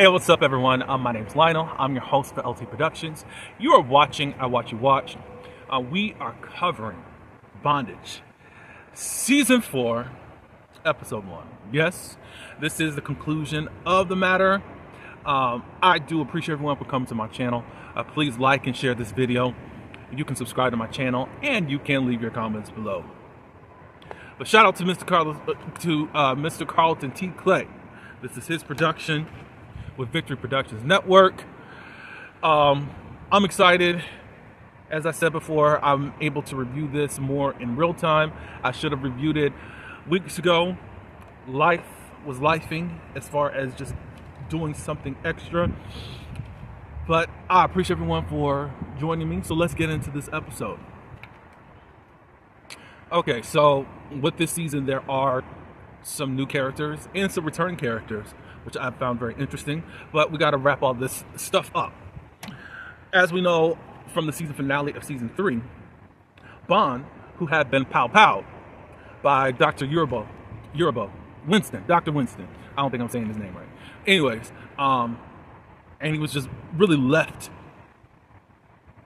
Hey, what's up, everyone? My name's Lionel. I'm your host for LT Productions. You are watching I Watch You Watch. We are covering Bondage, Season 4, Episode 1. Yes, this is the conclusion of the matter. I do appreciate everyone for coming to my channel. Please like and share this video. You can subscribe to my channel, and you can leave your comments below. But shout out to Mr. Carlton T. Clay. This is his production with Victory Productions Network. I'm excited. As I said before, I'm able to review this more in real time. I should have reviewed it weeks ago. Life was lifing as far as just doing something extra. But I appreciate everyone for joining me. So let's get into this episode. Okay, so with this season, there are some new characters and some returning characters, which I found very interesting. But we got to wrap all this stuff up. As we know from the season finale of season 3, Bond, who had been pow-powed by Dr. Winston. Dr. Winston. I don't think I'm saying his name right. Anyways, and he was just really left.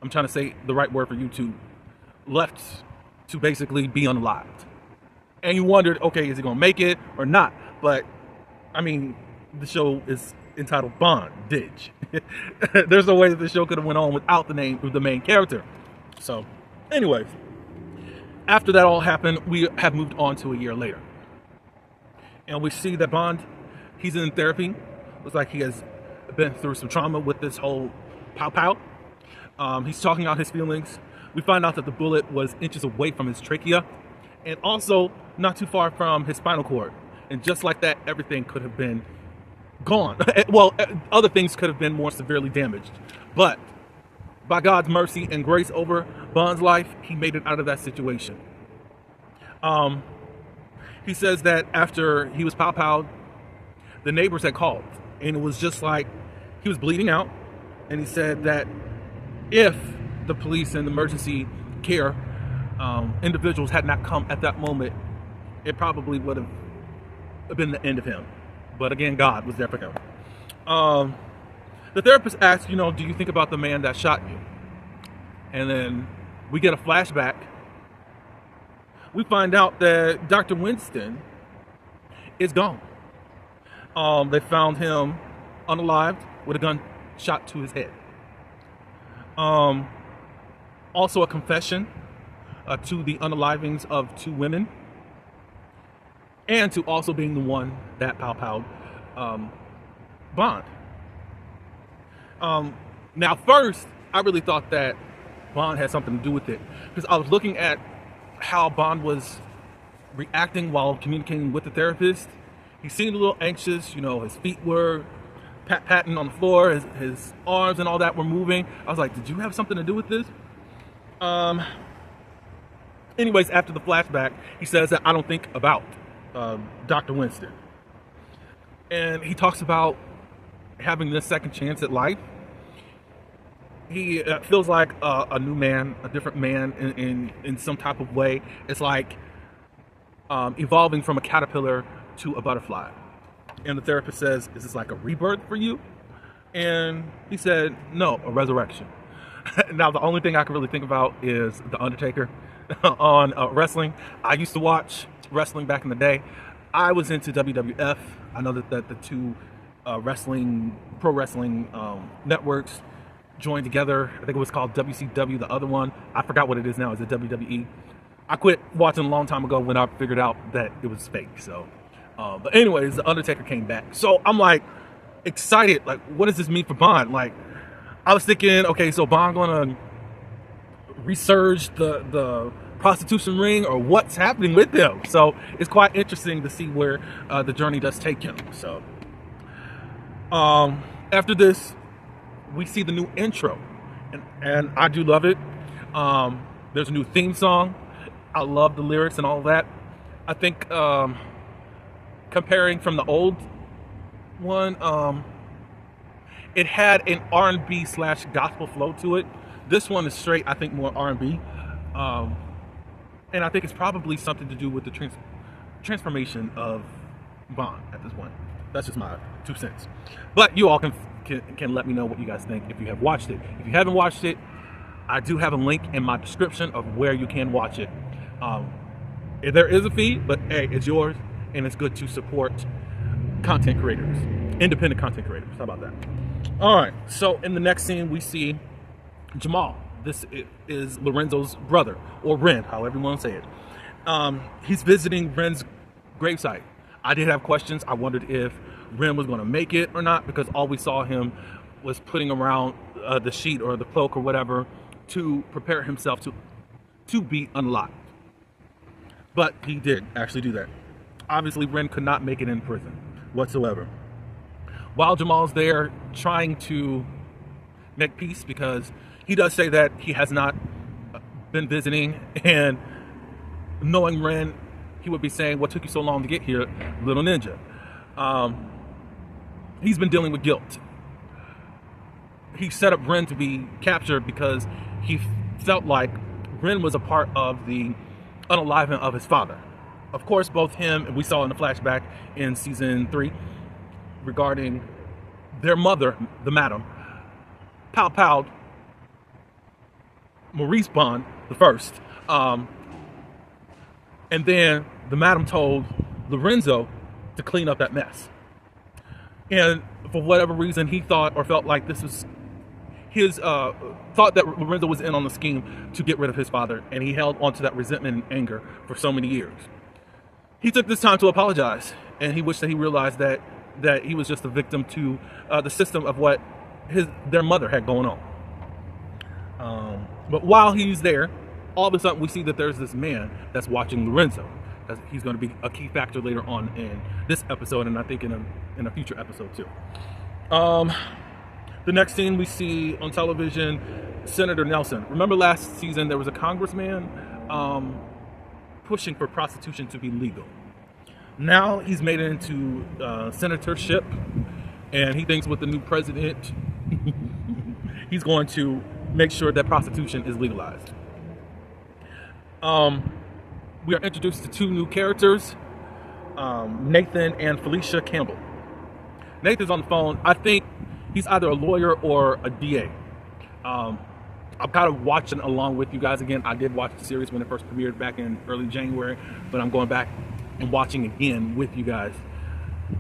I'm trying to say the right word for YouTube. Left to basically be unalived. And you wondered, okay, is he going to make it or not? But, I mean, the show is entitled Bondage. There's no way that the show could have went on without the name of the main character. So, anyways, after that all happened, we have moved on to a year later. And we see that Bond, he's in therapy. Looks like he has been through some trauma with this whole pow-pow. He's talking out his feelings. We find out that the bullet was inches away from his trachea, and also not too far from his spinal cord. And just like that, everything could have been gone. Well, other things could have been more severely damaged. But by God's mercy and grace over Bond's life, he made it out of that situation. He says that after he was pow-powed, the neighbors had called. And it was just like he was bleeding out. And he said that if the police and emergency care individuals had not come at that moment, it probably would have been the end of him. But again, God was there for him. The therapist asked, do you think about the man that shot you? And then we get a flashback. We find out that Dr. Winston is gone. They found him unalived with a gun shot to his head. Also a confession to the unalivings of 2 women, and to also being the one that pow-powed Bond. Now, first, I really thought that Bond had something to do with it, because I was looking at how Bond was reacting while communicating with the therapist. He seemed a little anxious. His feet were patting on the floor, his arms and all that were moving. I was like, did you have something to do with this? Anyways, after the flashback, he says that I don't think about Dr. Winston. And he talks about having this second chance at life. He feels like a new man, a different man in some type of way. It's like evolving from a caterpillar to a butterfly. And the therapist says, is this like a rebirth for you? And he said, no, a resurrection. Now, the only thing I can really think about is The Undertaker on wrestling. I used to watch wrestling back in the day. I was into WWF. I know that the two pro wrestling networks joined together. I think it was called WCW, the other one. I forgot what it is now. Is it WWE? I quit watching a long time ago when I figured out that it was fake. So, but anyways, The Undertaker came back. So I'm like excited. Like, what does this mean for Bond? Like, I was thinking, okay, so Bond gonna resurge the prostitution ring, or what's happening with him? So it's quite interesting to see where the journey does take him. So after this, we see the new intro, and I do love it. There's a new theme song. I love the lyrics and all of that. I think comparing from the old one, it had an R&B / gospel flow to it. This one is straight, I think, more R&B. And I think it's probably something to do with the transformation of Bond at this point. That's just my 2 cents. But you all can let me know what you guys think if you have watched it. If you haven't watched it, I do have a link in my description of where you can watch it. There is a fee, but hey, it's yours, and it's good to support content creators, independent content creators. How about that? All right, so in the next scene, we see Jamal. This is Lorenzo's brother, or Ren, however you want to say it. He's visiting Ren's gravesite. I did have questions. I wondered if Ren was going to make it or not, because all we saw him was putting around the sheet or the cloak or whatever to prepare himself to be unlocked. But he did actually do that. Obviously, Ren could not make it in prison whatsoever. While Jamal's there trying to make peace, because he does say that he has not been visiting, and knowing Ren, he would be saying, "What took you so long to get here, little ninja?" He's been dealing with guilt. He set up Ren to be captured because he felt like Ren was a part of the unaliving of his father. Of course, both him, and we saw in the flashback in season 3 regarding their mother, the madam, Pow Maurice Bond the first, and then the madam told Lorenzo to clean up that mess. And for whatever reason, he thought or felt like this was his thought that Lorenzo was in on the scheme to get rid of his father, and he held onto that resentment and anger for so many years. He took this time to apologize, and he wished that he realized that he was just a victim to the system of what their mother had going on. But while he's there, all of a sudden we see that there's this man that's watching Lorenzo. He's going to be a key factor later on in this episode, and I think in a future episode too. The next scene we see on television, Senator Nelson. Remember last season there was a congressman pushing for prostitution to be legal. Now he's made it into senatorship, and he thinks with the new president, he's going to make sure that prostitution is legalized. We are introduced to 2 new characters, Nathan and Felicia Campbell. Nathan's on the phone. I think he's either a lawyer or a DA. I'm kind of watching along with you guys again. I did watch the series when it first premiered back in early January, but I'm going back and watching again with you guys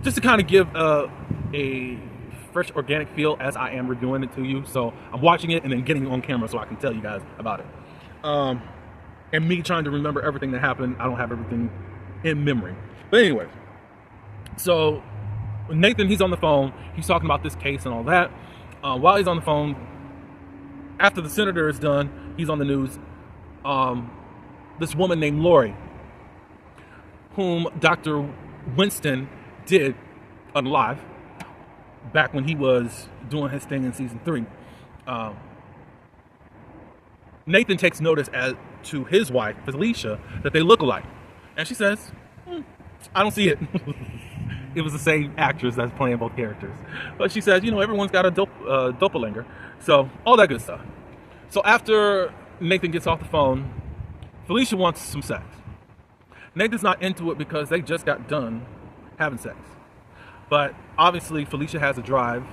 just to kind of give a fresh, organic feel as I am reviewing it to you. So I'm watching it and then getting on camera so I can tell you guys about it. And me trying to remember everything that happened, I don't have everything in memory. But anyway, so Nathan, he's on the phone. He's talking about this case and all that. While he's on the phone, after the senator is done, he's on the news. This woman named Lori, whom Dr. Winston did unalive back when he was doing his thing in season 3. Nathan takes notice to his wife, Felicia, that they look alike. And she says, I don't see it. It was the same actress that's playing both characters. But she says, everyone's got a doppelganger. So, all that good stuff. So after Nathan gets off the phone, Felicia wants some sex. Nathan's not into it because they just got done having sex. But obviously Felicia has a drive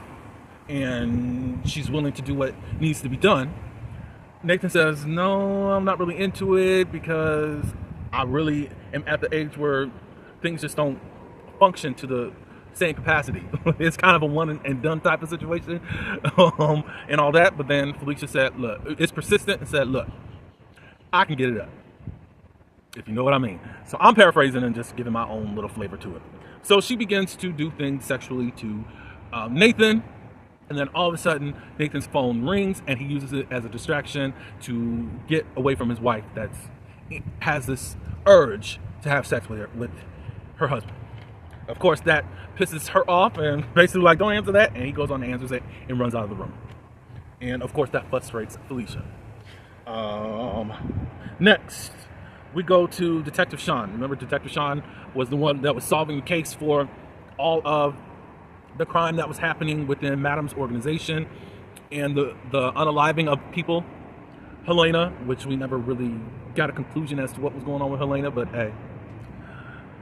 and she's willing to do what needs to be done. Nathan says, no, I'm not really into it because I really am at the age where things just don't function to the same capacity. It's kind of a one and done type of situation and all that. But then Felicia said, look, it's persistent, and said, look, I can get it up, if you know what I mean. So I'm paraphrasing and just giving my own little flavor to it. So she begins to do things sexually to Nathan. And then all of a sudden, Nathan's phone rings, and he uses it as a distraction to get away from his wife that has this urge to have sex with her husband. Of course, that pisses her off, and basically like, don't answer that. And he goes on and answers it and runs out of the room. And of course, that frustrates Felicia. Next, we go to Detective Sean. Remember, Detective Sean was the one that was solving the case for all of the crime that was happening within Madam's organization and the unaliving of people. Helena, which we never really got a conclusion as to what was going on with Helena, but hey,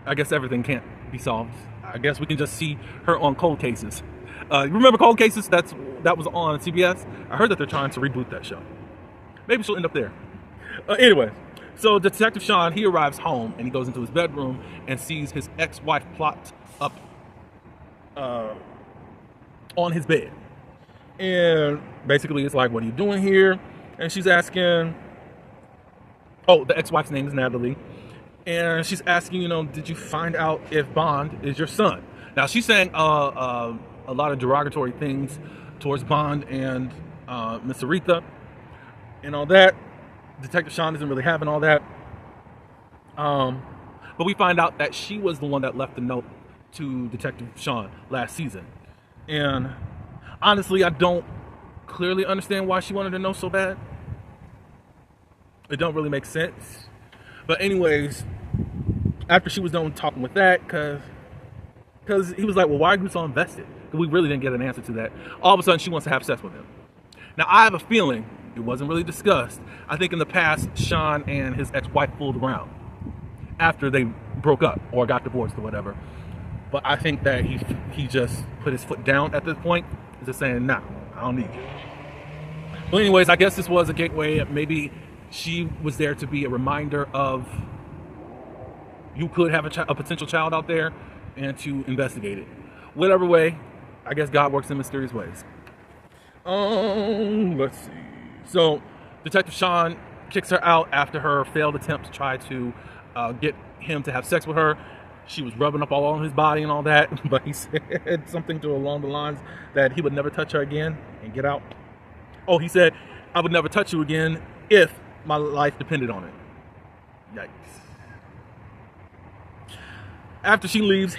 I guess everything can't be solved. I guess we can just see her on Cold Cases. You remember Cold Cases? That was on CBS. I heard that they're trying to reboot that show. Maybe she'll end up there. Anyway, so Detective Sean, he arrives home and he goes into his bedroom and sees his ex-wife plopped up on his bed. And basically it's like, what are you doing here? And she's asking, oh, the ex-wife's name is Natalie. And she's asking, did you find out if Bond is your son? Now, she's saying a lot of derogatory things towards Bond and Miss Aretha and all that. Detective Sean isn't really having all that. But we find out that she was the one that left the note to Detective Sean last season. And honestly, I don't clearly understand why she wanted to know so bad. It don't really make sense. But anyways, after she was done talking with that, because he was like, well, why are you so invested? Because we really didn't get an answer to that. All of a sudden, she wants to have sex with him. Now, I have a feeling it wasn't really discussed. I think in the past, Sean and his ex-wife fooled around after they broke up or got divorced or whatever. But I think that he just put his foot down at this point. He's just saying, nah, I don't need you. But anyways, I guess this was a gateway. Maybe she was there to be a reminder of you could have a potential child out there and to investigate it. Whatever way, I guess God works in mysterious ways. Let's see. So, Detective Sean kicks her out after her failed attempt to try to get him to have sex with her. She was rubbing up all on his body and all that, but he said something along the lines that he would never touch her again and get out. Oh, he said, I would never touch you again if my life depended on it. Yikes. After she leaves,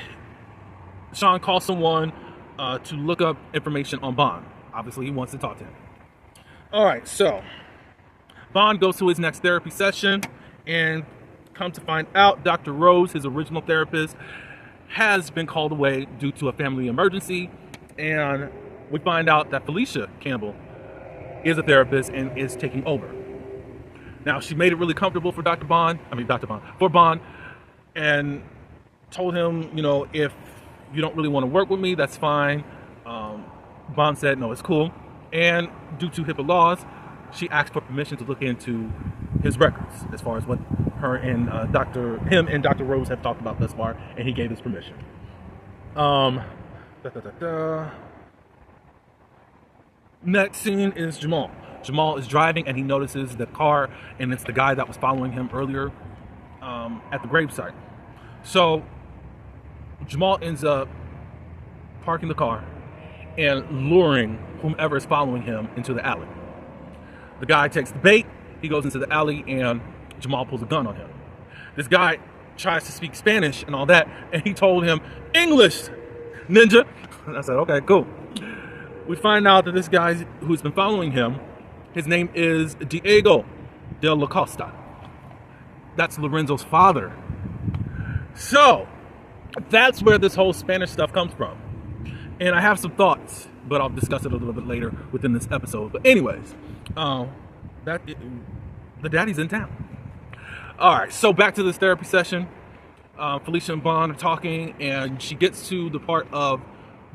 Sean calls someone to look up information on Bond. Obviously, he wants to talk to him. All right, so Bond goes to his next therapy session, and come to find out, Dr. Rose, his original therapist, has been called away due to a family emergency, and we find out that Felicia Campbell is a therapist and is taking over. Now, she made it really comfortable for for Bond, and told him, if you don't really want to work with me, that's fine. Bond said, no, it's cool. And due to HIPAA laws, she asked for permission to look into his records as far as what him and Dr. Rose have talked about thus far, and he gave his permission. Next scene is Jamal. Jamal is driving and he notices the car, and it's the guy that was following him earlier at the gravesite. So Jamal ends up parking the car and luring whomever is following him into the alley. The guy takes the bait, he goes into the alley, and Jamal pulls a gun on him. This guy tries to speak Spanish and all that, and he told him, English, ninja. And I said, okay, cool. We find out that this guy who's been following him, his name is Diego de la Costa. That's Lorenzo's father. So, that's where this whole Spanish stuff comes from. And I have some thoughts, but I'll discuss it a little bit later within this episode. But anyways, the daddy's in town. All right, so back to this therapy session. Felicia and Bond are talking, and she gets to the part of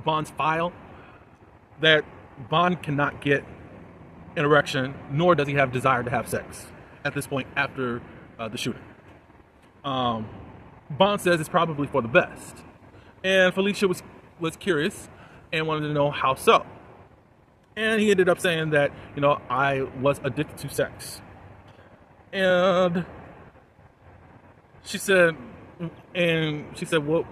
Bond's file that Bond cannot get an erection, nor does he have desire to have sex at this point after the shooting. Bond says it's probably for the best. And Felicia was curious and wanted to know how so. And he ended up saying that, I was addicted to sex. And she said, well,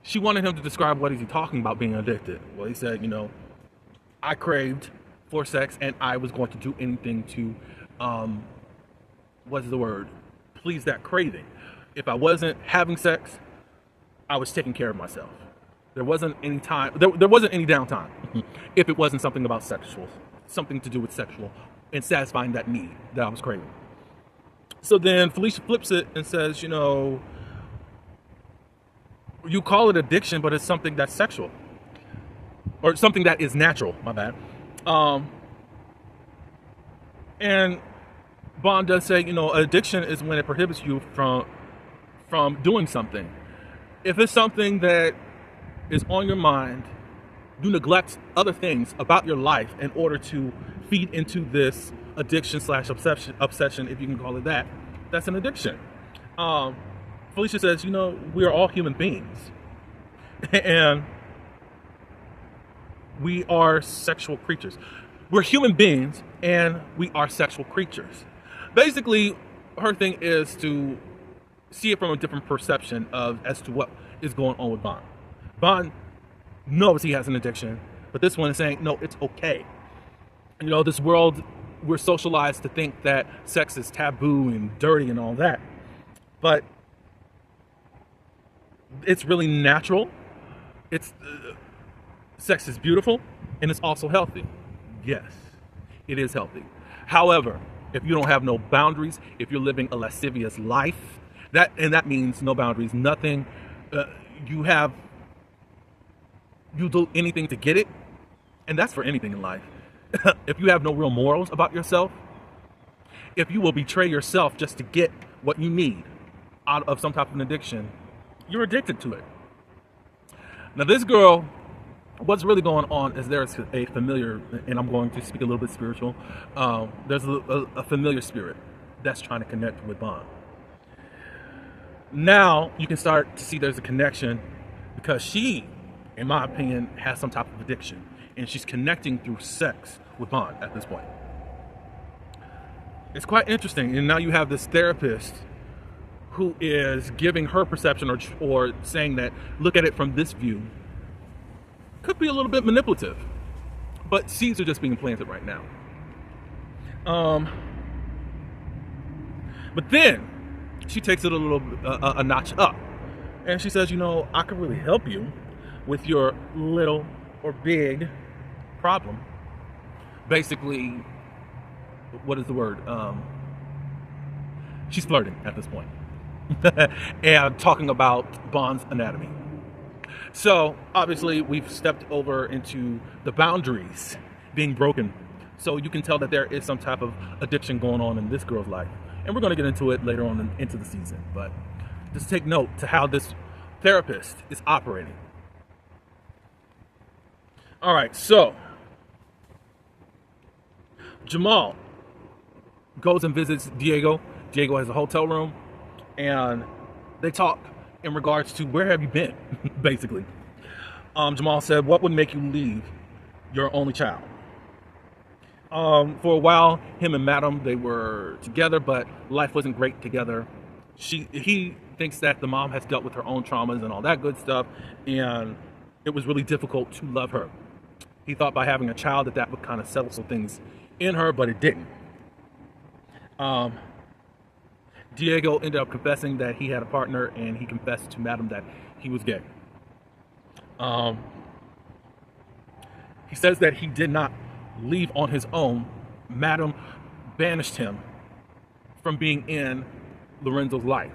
she wanted him to describe what is he talking about being addicted. Well, he said, I craved for sex and I was going to do anything to, please that craving. If I wasn't having sex, I was taking care of myself. There wasn't any time, there wasn't any downtime if it wasn't something about something to do with sexual and satisfying that need that I was craving. So then Felicia flips it and says, you call it addiction, but it's something that's sexual. Or something that is natural, my bad. And Bond does say, addiction is when it prohibits you from doing something. If it's something that is on your mind, you neglect other things about your life in order to feed into this addiction slash obsession, if you can call it that. That's an addiction. Felicia says, we are all human beings. And we are sexual creatures. We're human beings and we are sexual creatures. Basically, her thing is to see it from a different perception as to what is going on with Bond. Bond knows he has an addiction, but this one is saying, no, it's okay. This world, we're socialized to think that sex is taboo and dirty and all that. But it's really natural. Sex is beautiful, and it's also healthy. Yes, it is healthy. However, if you don't have no boundaries, if you're living a lascivious life, that means no boundaries, nothing. You do anything to get it, and that's for anything in life. If you have no real morals about yourself, if you will betray yourself just to get what you need out of some type of an addiction, you're addicted to it. Now, this girl, what's really going on is there's a familiar, and I'm going to speak a little bit spiritual. There's a familiar spirit that's trying to connect with Bond. Now you can start to see there's a connection because she, in my opinion, has some type of addiction, and she's connecting through sex with Bond at this point. It's quite interesting, and now you have this therapist who is giving her perception or saying that, look at it from this view. Could be a little bit manipulative, but seeds are just being planted right now. But then she takes it a notch up, and she says, I could really help you with your little or big problem. Basically, what is the word? She's flirting at this point and talking about Bond's anatomy. So obviously we've stepped over into the boundaries being broken. So you can tell that there is some type of addiction going on in this girl's life. And we're going to get into it later on into the season. But just take note to how this therapist is operating. All right, so Jamal goes and visits Diego. Diego has a hotel room, and they talk in regards to where have you been, basically. Jamal said, what would make you leave your only child? For a while, him and Madam, they were together, but life wasn't great together. He thinks that the mom has dealt with her own traumas and all that good stuff, and it was really difficult to love her. He thought by having a child that would kind of settle some things in her, but it didn't. Diego ended up confessing that he had a partner, and he confessed to Madam that he was gay. He says that he did not leave on his own. Madam banished him from being in Lorenzo's life.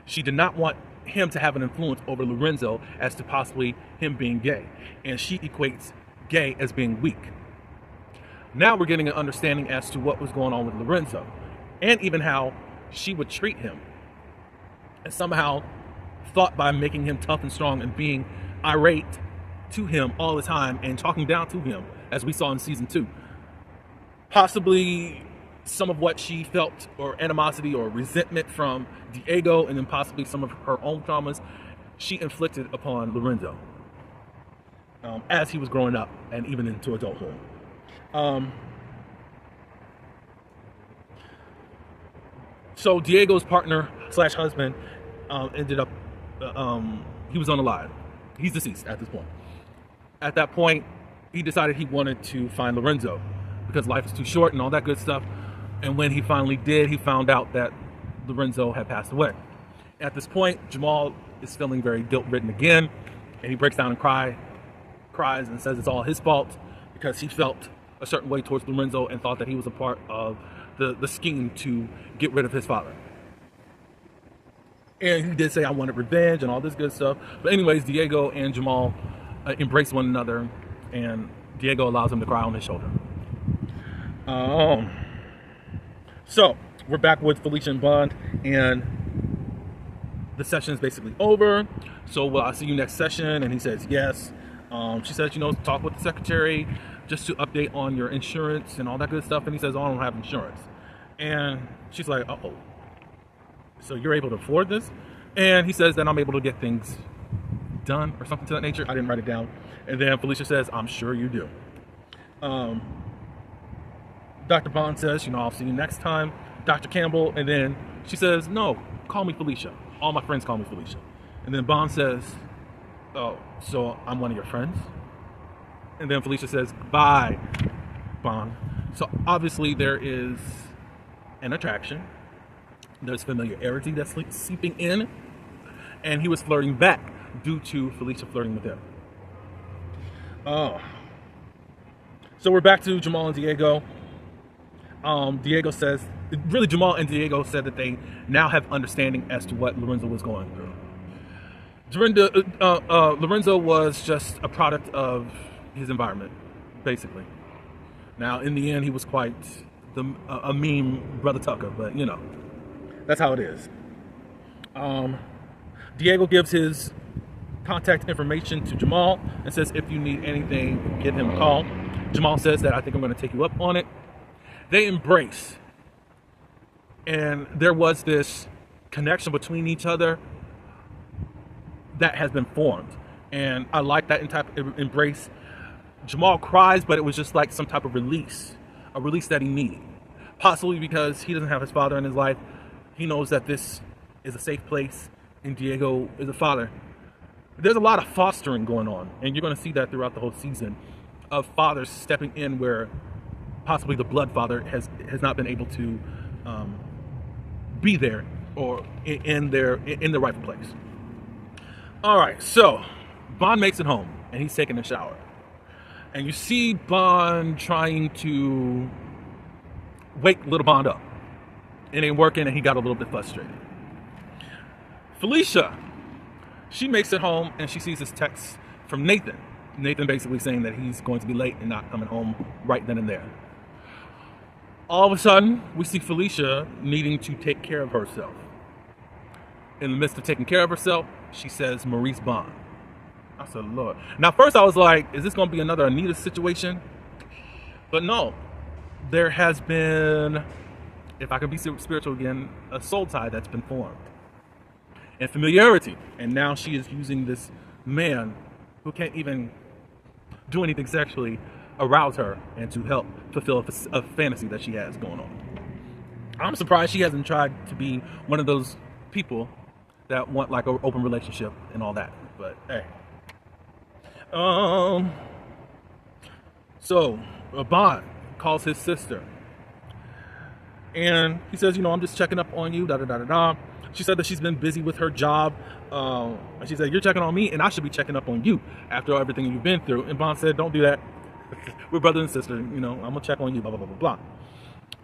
She did not want him to have an influence over Lorenzo as to possibly him being gay, and she equates gay as being weak. Now we're getting an understanding as to what was going on with Lorenzo, and even how she would treat him, and somehow thought by making him tough and strong and being irate to him all the time and talking down to him, as we saw in season 2, possibly some of what she felt or animosity or resentment from Diego, and then possibly some of her own traumas she inflicted upon Lorenzo as he was growing up and even into adulthood. So Diego's partner slash husband ended up, he was unalive. He's deceased at this point. At that point, he decided he wanted to find Lorenzo because life is too short and all that good stuff. And when he finally did, he found out that Lorenzo had passed away. At this point, Jamal is feeling very guilt-ridden again, and he breaks down and cries and says it's all his fault because he felt a certain way towards Lorenzo and thought that he was a part of the scheme to get rid of his father. And he did say, I wanted revenge and all this good stuff. But anyways, Diego and Jamal embrace one another, and Diego allows him to cry on his shoulder. So we're back with Felicia and Bond, and the session is basically over. So will I see you next session? And he says yes. She says, talk with the secretary just to update on your insurance and all that good stuff. And he says, oh, I don't have insurance. And she's like, uh-oh, so you're able to afford this? And he says that I'm able to get things done or something to that nature. I didn't write it down. And then Felicia says, I'm sure you do. Dr. Bond says, I'll see you next time, Dr. Campbell. And then she says, no, call me Felicia. All my friends call me Felicia. And then Bond says, oh, so I'm one of your friends? And then Felicia says, bye, Bond. So obviously there is an attraction. There's familiarity that's seeping in. And he was flirting back due to Felicia flirting with him. Oh. So we're back to Jamal and Diego. Diego says, really Jamal and Diego said that they now have understanding as to what Lorenzo was going through. Lorenzo was just a product of his environment, basically. Now, in the end, he was quite a mean Brother Tucker, but that's how it is. Diego gives his contact information to Jamal and says, if you need anything, give him a call. Jamal says that I think I'm going to take you up on it. They embrace. And there was this connection between each other that has been formed. And I like that type of embrace. Jamal cries, but it was just like some type of release. A release that he needed. Possibly because he doesn't have his father in his life. He knows that this is a safe place. And Diego is a father. There's a lot of fostering going on. And you're going to see that throughout the whole season. Of fathers stepping in where possibly the blood father has not been able to be there or in the rightful place. All right, so Bond makes it home and he's taking a shower, and you see Bond trying to wake little Bond up. It ain't working, and he got a little bit frustrated. Felicia, she makes it home and she sees this text from Nathan. Nathan basically saying that he's going to be late and not coming home right then and there. All of a sudden, we see Felicia needing to take care of herself. In the midst of taking care of herself, she says, Maurice Bond. I said, Lord. Now, first I was like, is this going to be another Anita situation? But no. There has been, if I can be spiritual again, a soul tie that's been formed. And familiarity. And now she is using this man who can't even do anything sexually, arouse her and to help fulfill a fantasy that she has going on. I'm surprised she hasn't tried to be one of those people that want like an open relationship and all that. But hey. So Bond calls his sister and he says, I'm just checking up on you, da da da da da. She said that she's been busy with her job. And she said, you're checking on me and I should be checking up on you after everything you've been through. And Bond said, don't do that. We're brother and sister, I'm going to check on you, blah, blah, blah, blah, blah.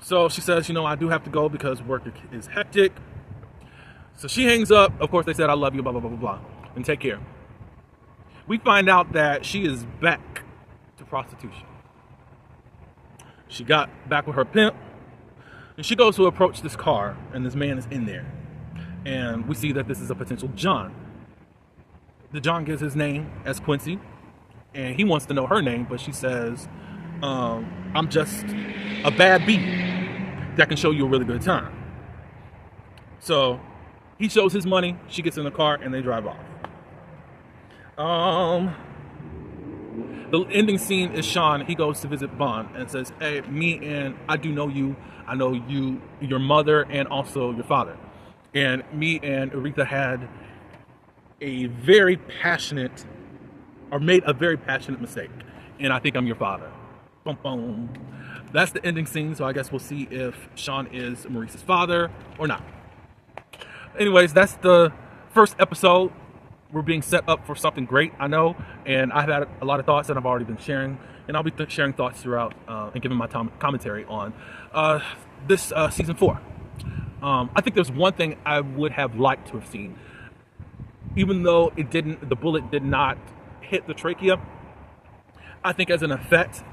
So she says, I do have to go because work is hectic. So she hangs up. Of course, they said, I love you, blah, blah, blah, blah, blah, and take care. We find out that she is back to prostitution. She got back with her pimp, and she goes to approach this car, and this man is in there. And we see that this is a potential John. The John gives his name as Quincy, and he wants to know her name, but she says, I'm just a bad beat that can show you a really good time. So he shows his money, she gets in the car, and they drive off. The ending scene is Sean. He goes to visit Bond and says, hey, I do know you. I know you, your mother, and also your father. And me and Aretha had made a very passionate mistake. And I think I'm your father. Boom, boom. That's the ending scene. So I guess we'll see if Sean is Maurice's father or not. Anyways, that's the first episode. We're being set up for something great, I know. And I've had a lot of thoughts that I've already been sharing. And I'll be sharing thoughts throughout and giving my commentary on this season 4. I think there's one thing I would have liked to have seen. Even though the bullet did not hit the trachea, I think as an effect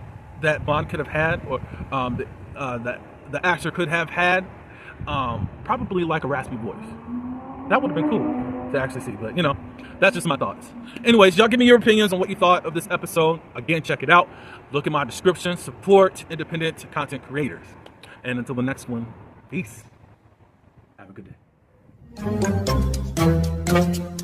that Bond could have had, or that the actor could have had, probably like a raspy voice. That would have been cool to actually see, but you know, that's just my thoughts. Anyways, y'all give me your opinions on what you thought of this episode. Again, check it out. Look at my description. Support independent content creators. And until the next one, peace. Have a good day.